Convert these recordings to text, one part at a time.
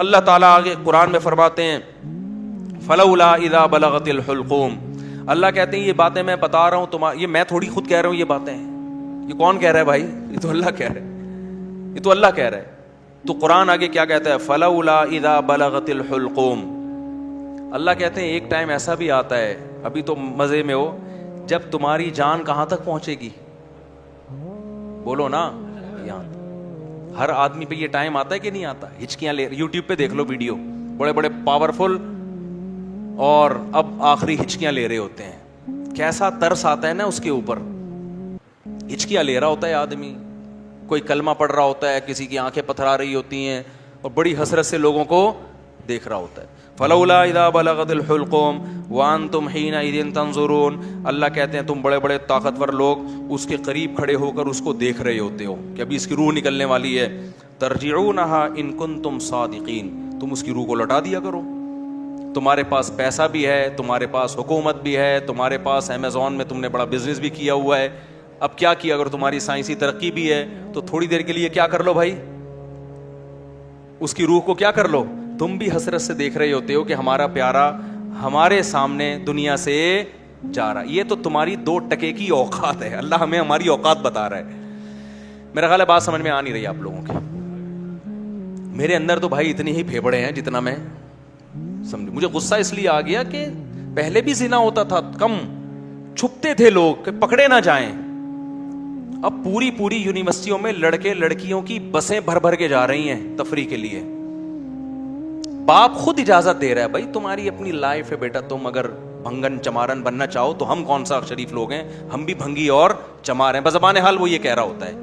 اللہ تعالیٰ آگے قرآن میں فرماتے ہیں فلولا اذا بلغت الحلقوم. اللہ کہتے ہیں یہ باتیں میں بتا رہا ہوں یہ میں تھوڑی خود کہہ رہا ہوں یہ باتیں. یہ کون کہہ رہا ہے بھائی؟ یہ تو اللہ کہہ رہا ہے, یہ تو اللہ کہہ رہا ہے. تو قرآن آگے کیا کہتا ہے؟ فلولا اذا بلغت الحلقوم. اللہ کہتے ہیں ایک ٹائم ایسا بھی آتا ہے, ابھی تو مزے میں ہو, جب تمہاری جان کہاں تک پہنچے گی؟ بولو نا, یہاں. ہر آدمی پہ یہ ٹائم آتا ہے کہ نہیں آتا؟ ہچکیاں لے, یوٹیوب پہ دیکھ لو ویڈیو, بڑے بڑے پاورفل اور اب آخری ہچکیاں لے رہے ہوتے ہیں. کیسا ترس آتا ہے نا اس کے اوپر. ہچکیاں لے رہا ہوتا ہے آدمی, کوئی کلمہ پڑھ رہا ہوتا ہے, کسی کی آنکھیں پتھرا رہی ہوتی ہیں اور بڑی حسرت سے لوگوں کو دیکھ رہا ہوتا ہے. فلولا اذا بلغت الحلقوم وانتم حینئذ تنظرون. اللہ کہتے ہیں تم بڑے بڑے طاقتور لوگ اس کے قریب کھڑے ہو کر اس کو دیکھ رہے ہوتے ہو کہ ابھی اس کی روح نکلنے والی ہے. ترجعونہا ان کنتم صادقین. تم اس کی روح کو لوٹا دیا کرو. تمہارے پاس پیسہ بھی ہے, تمہارے پاس حکومت بھی ہے, تمہارے پاس امیزون میں تم نے بڑا بزنس بھی کیا ہوا ہے. اب کیا کیا, اگر تمہاری سائنسی ترقی بھی ہے تو تھوڑی دیر کے لیے کیا کر لو بھائی, اس کی روح کو کیا کر لو. تم بھی حسرت سے دیکھ رہے ہوتے ہو کہ ہمارا پیارا ہمارے سامنے دنیا سے جا رہا. یہ تو تمہاری 2 ٹکے کی اوقات ہے. اللہ ہمیں ہماری اوقات بتا رہا ہے. میرا خیال ہے بات سمجھ میں آ نہیں رہی آپ لوگوں کی. میرے اندر تو بھائی اتنی ہی پھیپڑے ہیں جتنا میں سمجھ. مجھے غصہ اس لیے آ گیا کہ پہلے بھی زنا ہوتا تھا, کم چھپتے تھے لوگ کہ پکڑے نہ جائیں. اب پوری یونیورسٹیوں میں لڑکے لڑکیوں کی بسیں بھر بھر کے جا رہی ہیں تفریح کے لیے. باپ خود اجازت دے رہا ہے, بھائی تمہاری اپنی لائف ہے بیٹا, تم اگر بھنگن چمارن بننا چاہو تو ہم کون سا شریف لوگ ہیں, ہم بھی بھنگی اور چمار ہیں. بزبان حال وہ یہ کہہ رہا ہوتا ہے.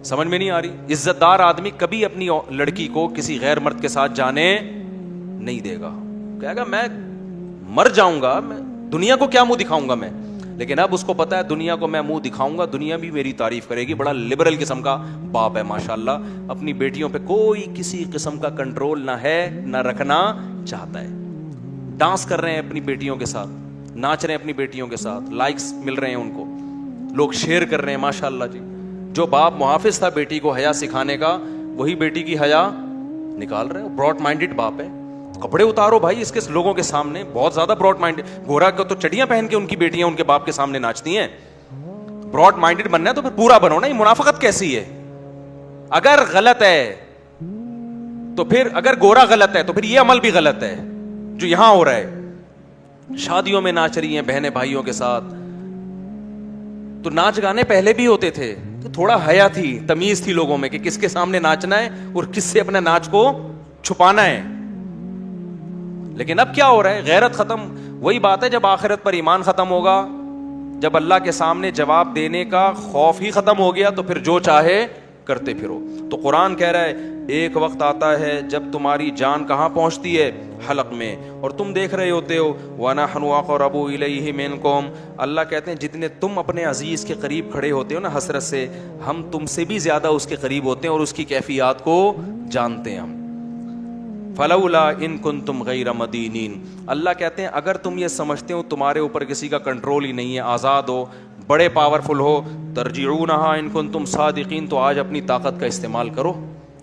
سمجھ میں نہیں آ رہی. عزت دار آدمی کبھی اپنی لڑکی کو کسی غیر مرد کے ساتھ جانے نہیں دے گا. کہے گا میں مر جاؤں گا, میں دنیا کو کیا منہ دکھاؤں گا میں. لیکن اب اس کو پتا ہے دنیا کو میں منہ دکھاؤں گا, دنیا بھی میری تعریف کرے گی. بڑا لبرل قسم کا باپ ہے ماشاءاللہ. اپنی بیٹیوں پہ کوئی کسی قسم کا کنٹرول نہ ہے, نہ رکھنا چاہتا ہے. ڈانس کر رہے ہیں اپنی بیٹیوں کے ساتھ, ناچ رہے ہیں اپنی بیٹیوں کے ساتھ, لائکس مل رہے ہیں ان کو, لوگ شیئر کر رہے ہیں ماشاءاللہ جی. جو باپ محافظ تھا بیٹی کو حیا سکھانے کا, وہی بیٹی کی حیا نکال رہے. براڈ مائنڈڈ باپ ہے. کپڑے اتارو بھائی اس کے لوگوں کے سامنے, بہت زیادہ براڈ مائنڈ. گورا کو تو چڑیاں پہن کے ان کی بیٹیاں ان کے باپ کے سامنے ناچتی ہیں. براڈ مائنڈڈ بننا ہے تو پھر پورا بنو نا. یہ منافقت کیسی ہے؟ اگر غلط ہے تو پھر, اگر گورا غلط ہے تو پھر یہ عمل بھی غلط ہے جو یہاں ہو رہا ہے. شادیوں میں ناچ رہی ہیں بہنیں بھائیوں کے ساتھ. تو ناچ گانے پہلے بھی ہوتے تھے, تو تھوڑا حیا تھی, تمیز تھی لوگوں میں کہ کس کے سامنے ناچنا ہے اور کس سے اپنے ناچ کو چھپانا ہے. لیکن اب کیا ہو رہا ہے, غیرت ختم. وہی بات ہے جب آخرت پر ایمان ختم ہوگا, جب اللہ کے سامنے جواب دینے کا خوف ہی ختم ہو گیا, تو پھر جو چاہے کرتے پھرو. تو قرآن کہہ رہا ہے ایک وقت آتا ہے جب تمہاری جان کہاں پہنچتی ہے؟ حلق میں, اور تم دیکھ رہے ہوتے ہو. وَنَحْنُ أَقْرَبُ إِلَيْهِ مِنْكُمْ. اللہ کہتے ہیں جتنے تم اپنے عزیز کے قریب کھڑے ہوتے ہو نا حسرت سے, ہم تم سے بھی زیادہ اس کے قریب ہوتے ہیں اور اس کی کیفیات کو جانتے ہیں ہم. فلولا ان کنتم غیر مدینین. اللہ کہتے ہیں اگر تم یہ سمجھتے ہو تمہارے اوپر کسی کا کنٹرول ہی نہیں ہے, آزاد ہو, بڑے پاورفل ہو, ترجعونہا ان کنتم صادقین, تو آج اپنی طاقت کا استعمال کرو.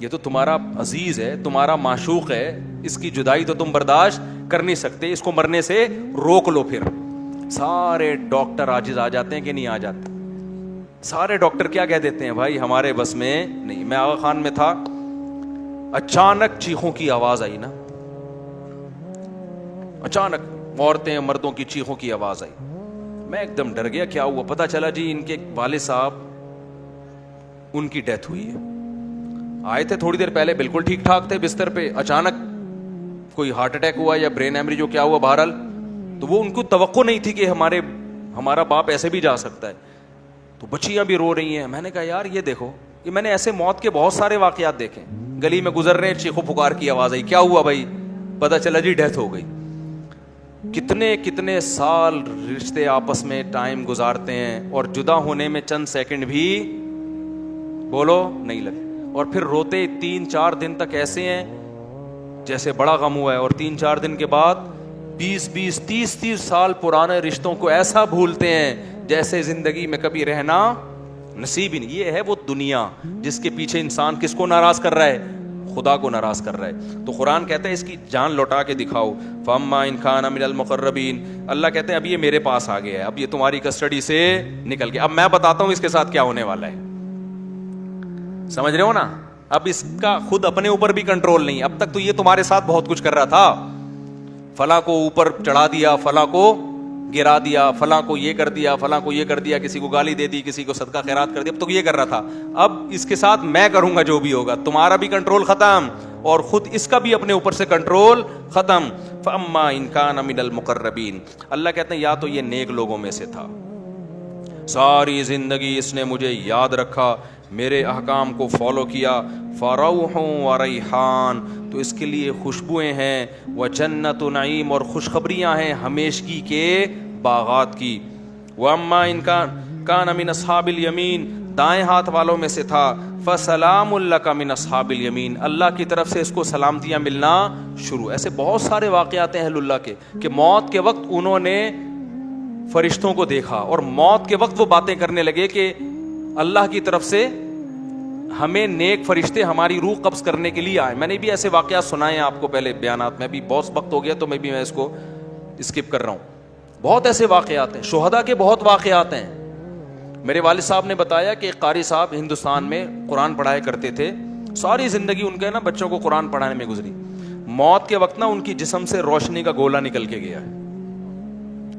یہ تو تمہارا عزیز ہے, تمہارا معشوق ہے, اس کی جدائی تو تم برداشت کر نہیں سکتے, اس کو مرنے سے روک لو. پھر سارے ڈاکٹر عاجز آ جاتے ہیں کہ نہیں آ جاتے؟ سارے ڈاکٹر کیا کہہ دیتے ہیں, بھائی ہمارے بس میں نہیں. میں آغا خان میں تھا, اچانک چیخوں کی آواز آئی نا, اچانک عورتیں مردوں کی چیخوں کی آواز آئی. میں ایک دم ڈر گیا, کیا ہوا؟ پتا چلا جی ان کے والد صاحب ان کی ڈیتھ ہوئی ہے. آئے تھے تھوڑی دیر پہلے بالکل ٹھیک ٹھاک تھے بستر پہ, اچانک کوئی ہارٹ اٹیک ہوا یا برین ایمری جو کیا ہوا بہرحال. تو وہ ان کو توقع نہیں تھی کہ ہمارا باپ ایسے بھی جا سکتا ہے. تو بچیاں بھی رو رہی ہیں. میں نے کہا یار یہ دیکھو, یہ میں نے ایسے موت کے بہت سارے واقعات دیکھے. گلی میں گزر رہے, چیخو پکار کی آواز آئی, کیا ہوا بھائی؟ پتا چلا جی ڈیتھ ہو گئی. کتنے کتنے سال رشتے آپس میں ٹائم گزارتے ہیں اور جدا ہونے میں چند سیکنڈ بھی بولو نہیں لگے, اور پھر روتے 3-4 دن تک ایسے ہیں جیسے بڑا غم ہوا ہے, اور 3-4 دن کے بعد 20-20 30-30 سال پرانے رشتوں کو ایسا بھولتے ہیں جیسے زندگی میں کبھی رہنا نصیب ہی نہیں. یہ ہے وہ دنیا جس کے پیچھے انسان کس کو ناراض کر رہا ہے؟ خدا کو ناراض کر رہا ہے. تو قرآن کہتا ہے اس کی جان لوٹا کے دکھاؤ. فَأَمَّا إِنْ كَانَ مِنَ الْمُقَرَّبِينَ, اللہ کہتے ہیں اب یہ میرے پاس آ گیا ہے, اب یہ تمہاری کسٹڈی سے نکل گیا, اب میں بتاتا ہوں اس کے ساتھ کیا ہونے والا ہے. سمجھ رہے ہو نا؟ اب اس کا خود اپنے اوپر بھی کنٹرول نہیں. اب تک تو یہ تمہارے ساتھ بہت کچھ کر رہا تھا, فلاں کو اوپر چڑھا دیا, فلاں کو گرا دیا, فلاں کو یہ کر دیا, فلاں کو یہ کر دیا, کسی کو گالی دے دی, کسی کو صدقہ خیرات کر دیا, اب تو یہ کر رہا تھا. اب اس کے ساتھ میں کروں گا جو بھی ہوگا, تمہارا بھی کنٹرول ختم اور خود اس کا بھی اپنے اوپر سے کنٹرول ختم. فَأَمَّا إِنْ كَانَ مِنَ الْمُقَرَّبِينَ, اللہ کہتے ہیں یا تو یہ نیک لوگوں میں سے تھا, ساری زندگی اس نے مجھے یاد رکھا, میرے احکام کو فالو کیا, فَرَوْحٌ وَرَيْحَانٌ, تو اس کے لیے خوشبوئیں ہیں, وَجَنَّتُ نعیم, اور خوشخبریاں ہیں ہمیشگی کے باغات کی. وَأَمَّا إِنْ كَانَ مِنْ أَصْحَابِ الْيَمِينَ, دائیں ہاتھ والوں میں سے تھا, فَسَلَامٌ لَكَ مِنْ أَصْحَابِ الْيَمِينَ, اللہ کی طرف سے اس کو سلامتیاں ملنا شروع. ایسے بہت سارے واقعات ہیں اہل اللہ کے کہ موت کے وقت انہوں نے فرشتوں کو دیکھا اور موت کے وقت وہ باتیں کرنے لگے کہ اللہ کی طرف سے ہمیں نیک فرشتے ہماری روح قبض کرنے کے لیے آئے. میں نے بھی ایسے واقعات سنائے ہیں آپ کو پہلے بیانات میں, بھی بہت وقت ہو گیا تو میں اس کو اسکپ کر رہا ہوں. بہت ایسے واقعات ہیں, شہداء کے بہت واقعات ہیں. میرے والد صاحب نے بتایا کہ ایک قاری صاحب ہندوستان میں قرآن پڑھایا کرتے تھے, ساری زندگی ان کے نا بچوں کو قرآن پڑھانے میں گزری. موت کے وقت نا ان کی جسم سے روشنی کا گولا نکل کے گیا ہے,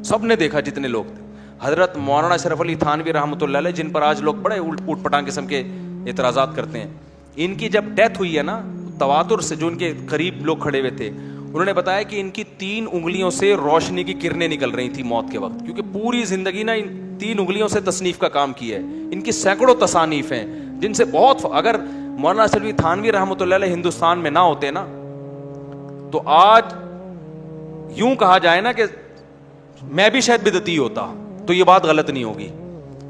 سب نے دیکھا جتنے لوگ تھے. حضرت مولانا اشرف علی تھانوی رحمۃ اللہ علیہ, جن پر آج لوگ بڑے اوٹ پٹانگ قسم کے اعتراضات کرتے ہیں, ان کی جب ڈیتھ ہوئی ہے نا, تواتر سے جو ان کے قریب لوگ کھڑے ہوئے تھے, انہوں نے بتایا کہ ان کی 3 انگلیوں سے روشنی کی کرنیں نکل رہی تھی موت کے وقت, کیونکہ پوری زندگی نا ان 3 انگلیوں سے تصنیف کا کام کیا ہے. ان کی سینکڑوں تصانیف ہیں جن سے بہت, اگر مولانا اشرف علی تھانوی رحمۃ اللہ علیہ ہندوستان میں نہ ہوتے نا تو آج یوں کہا جائے نا کہ میں بھی شاید بدعتی ہوتا, تو یہ بات غلط نہیں ہوگی.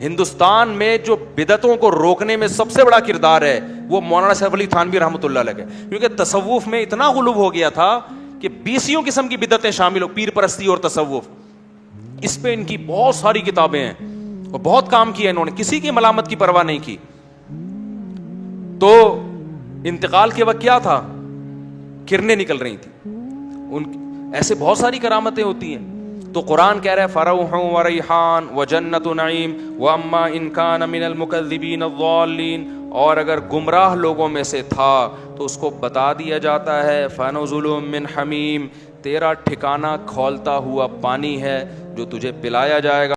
ہندوستان میں جو بدعتوں کو روکنے میں سب سے بڑا کردار ہے وہ مولانا اشرف علی تھانوی رحمۃ اللہ علیہ کا, کیونکہ تصوف میں اتنا غلو ہو گیا تھا کہ 20 قسم کی بدعتیں شامل ہو, پیر پرستی اور تصوف, اس پہ ان کی بہت ساری کتابیں ہیں اور بہت کام کیا انہوں نے, کسی کی ملامت کی پرواہ نہیں کی. تو انتقال کے وقت کیا تھا, کرنیں نکل رہی تھی. ایسے بہت ساری کرامتیں ہوتی ہیں. تو قرآن کہہ رہا ہے فَرَوْحٌ وَرَيْحَانٌ وَجَنَّتُ نَعِيمٌ وَأَمَّا إِنْ كَانَ مِنَ الْمُكَذِّبِينَ الضَّالِّينَ, اور اگر گمراہ لوگوں میں سے تھا تو اس کو بتا دیا جاتا ہے فَنُزُلٌ مِّنْ حَمِيمٍ, تیرا ٹھکانہ کھولتا ہوا پانی ہے جو تجھے پلایا جائے گا.